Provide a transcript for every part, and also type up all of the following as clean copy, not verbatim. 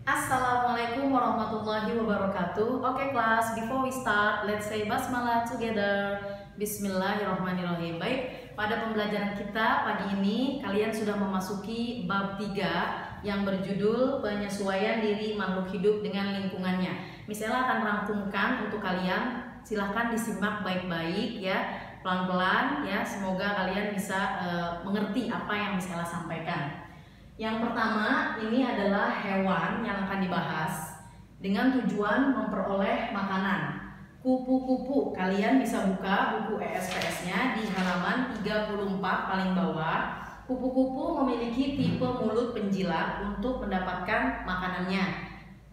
Assalamualaikum warahmatullahi wabarakatuh. Oke kelas, before we start, let's say basmalah together. Bismillahirrahmanirrahim. Baik, pada pembelajaran kita pagi ini kalian sudah memasuki bab 3 yang berjudul penyesuaian diri makhluk hidup dengan lingkungannya. Miss Ella akan rangkumkan untuk kalian, silahkan disimak baik-baik ya, pelan-pelan ya. Semoga kalian bisa mengerti apa yang Miss Ella sampaikan. Yang pertama, ini adalah hewan yang akan dibahas dengan tujuan memperoleh makanan. Kupu-kupu, kalian bisa buka buku ESPS-nya di halaman 34 paling bawah. Kupu-kupu memiliki tipe mulut penjilat untuk mendapatkan makanannya.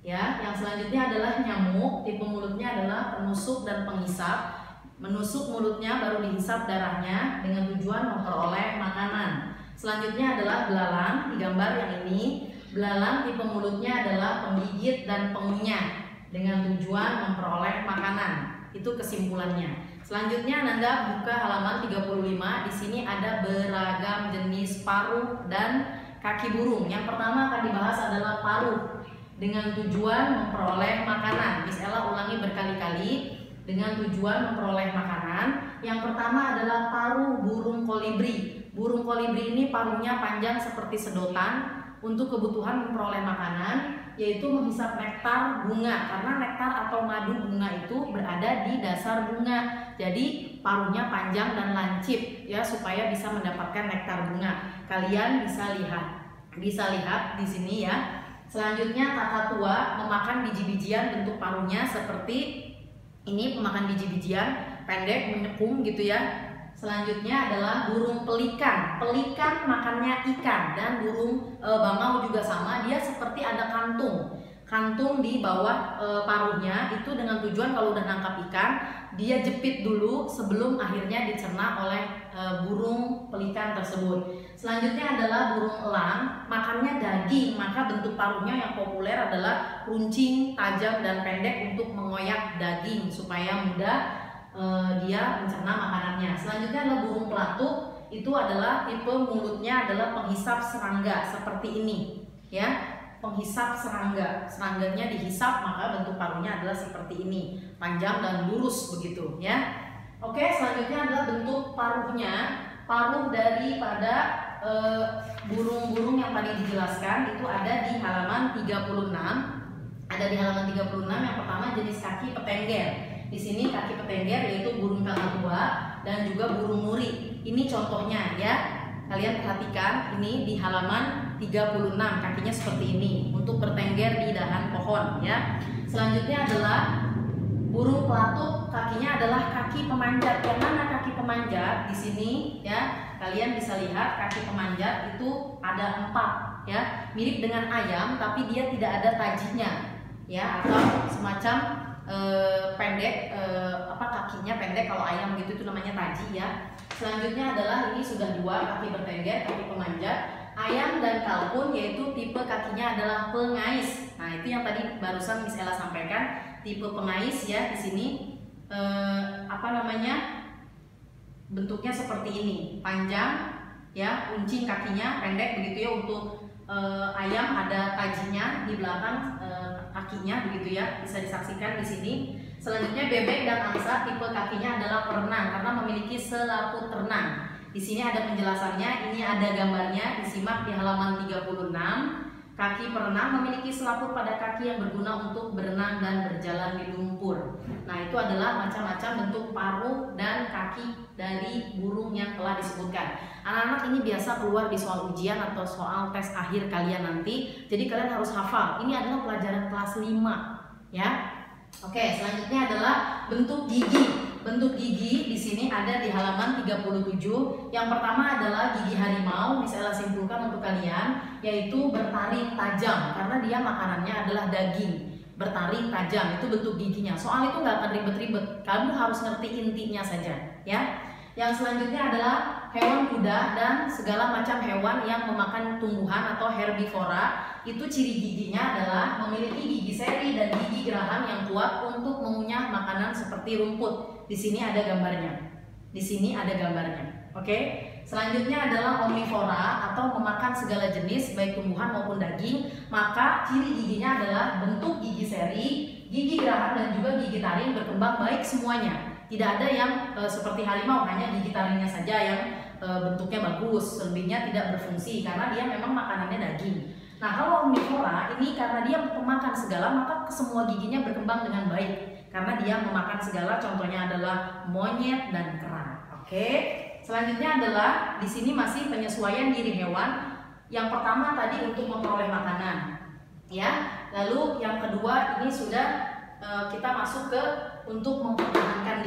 Ya, yang selanjutnya adalah nyamuk, tipe mulutnya adalah penusuk dan penghisap. Menusuk mulutnya baru dihisap darahnya dengan tujuan memperoleh makanan. Selanjutnya adalah belalang, di gambar yang ini. Belalang tipe mulutnya adalah penggigit dan pengunyah dengan tujuan memperoleh makanan. Itu kesimpulannya. Selanjutnya Nanda buka halaman 35. Di sini ada beragam jenis paruh dan kaki burung. Yang pertama akan dibahas adalah paruh dengan tujuan memperoleh makanan. Miss Ella ulangi berkali-kali, dengan tujuan memperoleh makanan. Yang pertama adalah paruh burung kolibri. Burung kolibri ini paruhnya panjang seperti sedotan untuk kebutuhan memperoleh makanan, yaitu menghisap nektar bunga, karena nektar atau madu bunga itu berada di dasar bunga. Jadi paruhnya panjang dan lancip ya, supaya bisa mendapatkan nektar bunga. Kalian bisa lihat di sini ya. Selanjutnya kakatua memakan biji-bijian, bentuk paruhnya seperti ini, pemakan biji-bijian, pendek, menyekung gitu ya. Selanjutnya adalah burung pelikan. Pelikan makannya ikan, dan burung bangau juga sama. Dia seperti ada kantung di bawah paruhnya, itu dengan tujuan kalau udah nangkap ikan, dia jepit dulu sebelum akhirnya dicerna oleh burung pelikan tersebut. Selanjutnya adalah burung elang, makannya daging, maka bentuk paruhnya yang populer adalah runcing, tajam dan pendek untuk mengoyak daging supaya mudah dia mencerna makanannya. Selanjutnya adalah burung pelatuk, itu adalah tipe mulutnya adalah penghisap serangga seperti ini ya, penghisap serangga. Serangganya dihisap, maka bentuk paruhnya adalah seperti ini, panjang dan lurus begitu ya. Oke, selanjutnya adalah bentuk paruhnya, paruh daripada burung-burung yang tadi dijelaskan itu ada di halaman 36. Ada di halaman 36. Yang pertama jenis kaki petengger. Di sini kaki petengger yaitu burung kakatua dan juga burung nuri. Ini contohnya ya. Kalian perhatikan ini di halaman 36, kakinya seperti ini untuk bertengger di dahan pohon ya. Selanjutnya adalah burung pelatuk, kakinya adalah kaki pemanjat. Yang mana kaki pemanjat? Di sini ya. Kalian bisa lihat kaki pemanjat itu ada 4 ya. Mirip dengan ayam tapi dia tidak ada tajinya ya, atau semacam pendek, kakinya pendek. Kalau ayam gitu itu namanya taji ya. Selanjutnya adalah ini sudah 2 kaki bertengger, kaki pemanjat. Ayam dan kalkun yaitu tipe kakinya adalah pengais. Nah, itu yang tadi barusan Miss Ella sampaikan, tipe pengais ya. Di sini bentuknya seperti ini, panjang ya, uncing kakinya, pendek begitu ya. Untuk ayam ada tajinya di belakang kakinya begitu ya, bisa disaksikan di sini. Selanjutnya bebek dan angsa, tipe kakinya adalah perenang karena memiliki selaput renang. Di sini ada penjelasannya, ini ada gambarnya, disimak di halaman 36. Kaki perenang memiliki selaput pada kaki yang berguna untuk berenang dan berjalan di lumpur. Nah, itu adalah macam-macam bentuk paruh dan kaki dari burung yang telah disebutkan. Anak-anak ini biasa keluar di soal ujian atau soal tes akhir kalian nanti. Jadi kalian harus hafal. Ini adalah pelajaran kelas 5 ya. Oke, selanjutnya adalah bentuk gigi. Bentuk gigi di sini ada di halaman 37. Yang pertama adalah gigi harimau, bisa saya simpulkan untuk kalian, yaitu bertaring tajam karena dia makanannya adalah daging. Bertaring tajam itu bentuk giginya. Soal itu nggak akan ribet-ribet. Kamu harus ngerti intinya saja, ya. Yang selanjutnya adalah hewan kuda dan segala macam hewan yang memakan tumbuhan atau herbivora. Itu ciri giginya adalah memiliki gigi seri dan gigi geraham yang kuat untuk mengunyah makanan seperti rumput. Di sini ada gambarnya. Di sini ada gambarnya. Oke. Selanjutnya adalah omnivora atau memakan segala jenis baik tumbuhan maupun daging. Maka ciri giginya adalah bentuk gigi seri, gigi geraham dan juga gigi taring berkembang baik semuanya. Tidak ada yang seperti harimau hanya gigi taringnya saja yang bentuknya bagus, selebihnya tidak berfungsi karena dia memang makanannya daging. Nah, kalau omnivora ini karena dia pemakan segala, maka semua giginya berkembang dengan baik karena dia memakan segala. Contohnya adalah monyet dan kerang. Oke. Selanjutnya adalah di sini masih penyesuaian diri hewan. Yang pertama tadi untuk memperoleh makanan, ya. Lalu yang kedua ini sudah kita masuk ke untuk mempertahankan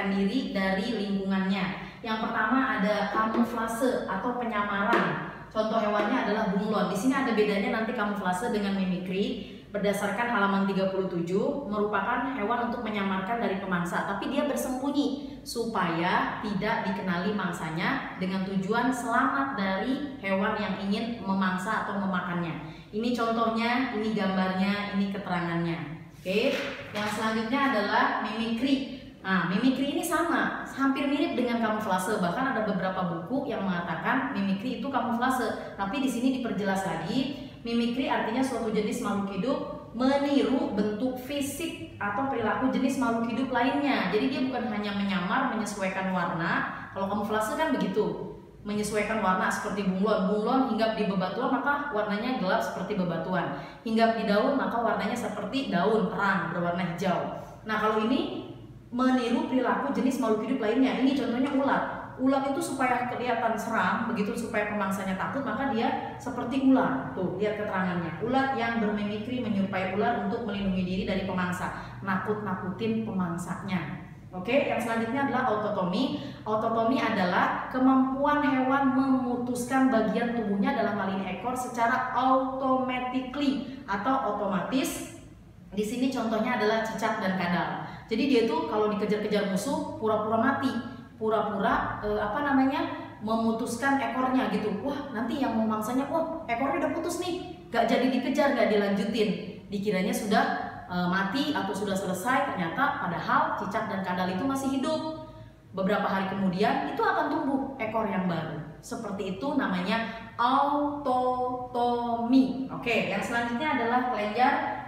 diri dari lingkungannya. Yang pertama ada kamuflase atau penyamaran. Contoh hewannya adalah bunglon. Di sini ada bedanya nanti kamuflase dengan mimikri. Berdasarkan halaman 37 merupakan hewan untuk menyamarkan dari pemangsa, tapi dia bersembunyi supaya tidak dikenali mangsanya dengan tujuan selamat dari hewan yang ingin memangsa atau memakannya. Ini contohnya, ini gambarnya, ini keterangannya. Oke, yang selanjutnya adalah mimikri. Nah, mimikri ini sama, hampir mirip dengan kamuflase. Bahkan ada beberapa buku yang mengatakan mimikri itu kamuflase. Tapi di sini diperjelas lagi, mimikri artinya suatu jenis makhluk hidup meniru bentuk fisik atau perilaku jenis makhluk hidup lainnya. Jadi dia bukan hanya menyamar, menyesuaikan warna. Kalau kamuflase kan begitu, menyesuaikan warna seperti bunglon. Bunglon hinggap di bebatuan maka warnanya gelap seperti bebatuan. Hinggap di daun maka warnanya seperti daun terang berwarna hijau. Nah, kalau ini meniru perilaku jenis makhluk hidup lainnya. Ini contohnya ulat. Ulat itu supaya kelihatan seram, begitu supaya pemangsanya takut, maka dia seperti ular. Tuh, lihat keterangannya. Ulat yang bermimikri menyerupai ular untuk melindungi diri dari pemangsa, nakut-nakutin pemangsanya. Oke, yang selanjutnya adalah autotomi. Autotomi adalah kemampuan hewan memutuskan bagian tubuhnya, dalam hal ini ekor, secara automatically atau otomatis. Di sini contohnya adalah cicak dan kadal. Jadi dia tuh kalau dikejar-kejar musuh pura-pura mati, pura-pura memutuskan ekornya gitu. Wah, nanti yang mau mangsanya, wah ekornya udah putus nih, gak jadi dikejar, gak dilanjutin. Dikiranya sudah mati atau sudah selesai, ternyata padahal cicak dan kadal itu masih hidup. Beberapa hari kemudian itu akan tumbuh ekor yang baru. Seperti itu namanya autotomi. Oke, yang selanjutnya adalah kelenjar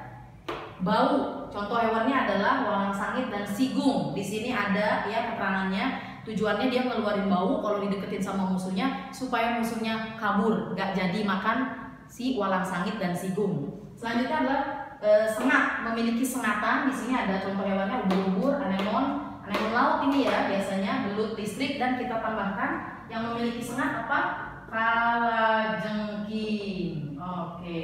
bau. Contoh hewannya adalah walang sangit dan sigung. Di sini ada ya keterangannya. Tujuannya dia ngeluarin bau kalau dideketin sama musuhnya supaya musuhnya kabur, gak jadi makan si walang sangit dan sigung. Selanjutnya adalah sengat, memiliki sengatan. Di sini ada contoh hewannya ubur-ubur, anemon laut ini ya biasanya, belut listrik, dan kita tambahkan yang memiliki sengat apa? Kalajengking. Oke.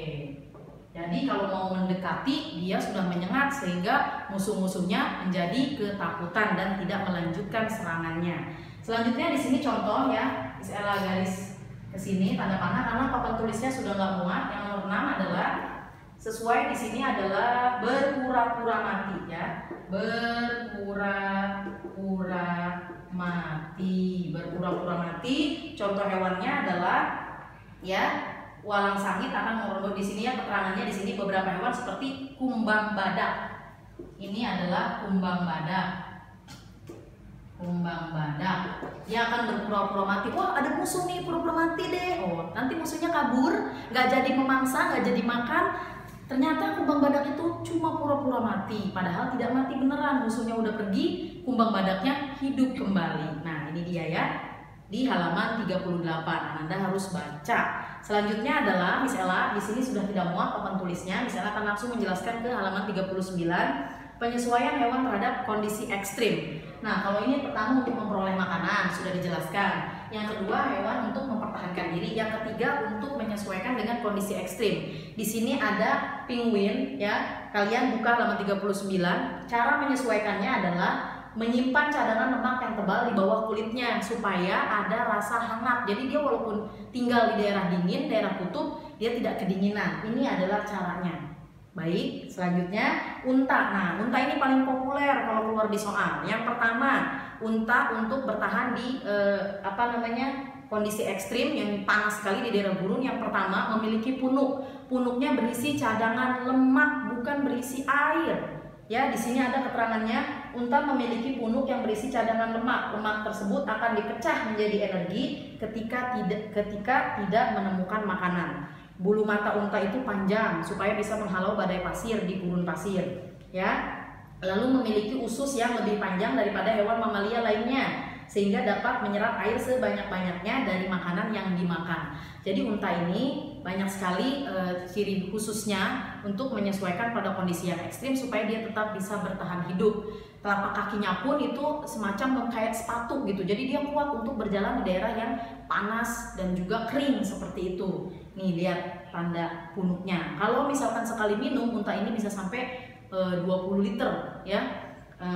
Jadi kalau mau mendekati dia sudah menyengat sehingga musuh-musuhnya menjadi ketakutan dan tidak melanjutkan serangannya. Selanjutnya di sini contoh ya, Ella garis ke sini tanda panah karena papan tulisnya sudah nggak muat. Yang nomor 6 adalah sesuai di sini adalah berpura-pura mati ya. Berpura-pura mati. Berpura-pura mati. Contoh hewannya adalah ya walang sangit akan mengorbankan. Di sini ya keterangannya, di sini beberapa hewan seperti kumbang badak. Ini adalah kumbang badak. Kumbang badak. Dia akan berpura-pura mati. Wah, ada musuh nih, pura-pura mati deh. Oh, nanti musuhnya kabur, nggak jadi memangsa, nggak jadi makan. Ternyata kumbang badak itu cuma pura-pura mati, padahal tidak mati beneran. Musuhnya udah pergi, kumbang badaknya hidup kembali. Nah, ini dia ya. Di halaman 38, Anda harus baca. Selanjutnya adalah misalnya di sini sudah tidak muat papan tulisnya, misalnya akan langsung menjelaskan ke halaman 39, penyesuaian hewan terhadap kondisi ekstrim. Nah, kalau ini pertama untuk memperoleh makanan sudah dijelaskan. Yang kedua hewan untuk mempertahankan diri. Yang ketiga untuk menyesuaikan dengan kondisi ekstrim. Di sini ada penguin ya. Kalian buka halaman 39. Cara menyesuaikannya adalah menyimpan cadangan lemak yang tebal di bawah kulitnya supaya ada rasa hangat. Jadi dia walaupun tinggal di daerah dingin, daerah kutub, dia tidak kedinginan. Ini adalah caranya. Baik, selanjutnya unta. Nah, unta ini paling populer kalau keluar di soal. Yang pertama, unta untuk bertahan di kondisi ekstrim yang panas sekali di daerah gurun. Yang pertama memiliki punuk. Punuknya berisi cadangan lemak, bukan berisi air. Ya, di sini ada keterangannya. unta memiliki punuk yang berisi cadangan lemak. Lemak tersebut akan dipecah menjadi energi ketika tidak menemukan makanan. Bulu mata unta itu panjang supaya bisa menghalau badai pasir di gurun pasir, ya. Lalu memiliki usus yang lebih panjang daripada hewan mamalia lainnya, sehingga dapat menyerap air sebanyak-banyaknya dari makanan yang dimakan. Jadi unta ini banyak sekali ciri khususnya untuk menyesuaikan pada kondisi yang ekstrim supaya dia tetap bisa bertahan hidup. Telapak kakinya pun itu semacam kayak sepatu gitu, jadi dia kuat untuk berjalan di daerah yang panas dan juga kering seperti itu. Nih lihat tanda punuknya. Kalau misalkan sekali minum, unta ini bisa sampai 20 liter ya.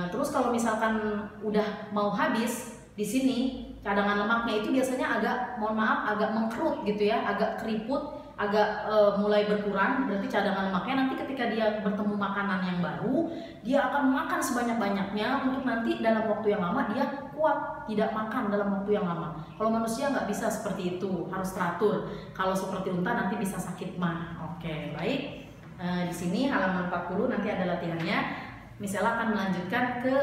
Terus kalau misalkan udah mau habis, di sini cadangan lemaknya itu biasanya agak mengkerut gitu ya, agak keriput, agak mulai berkurang. Berarti cadangan lemaknya nanti ketika dia bertemu makanan yang baru, dia akan makan sebanyak-banyaknya untuk nanti dalam waktu yang lama dia kuat tidak makan dalam waktu yang lama. Kalau manusia nggak bisa seperti itu, harus teratur. Kalau seperti unta nanti bisa sakit mah. Oke, baik. Di sini halaman 40 nanti ada latihannya. Misalnya akan melanjutkan ke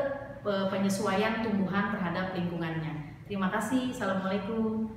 penyesuaian tumbuhan terhadap lingkungannya. Terima kasih. Assalamualaikum.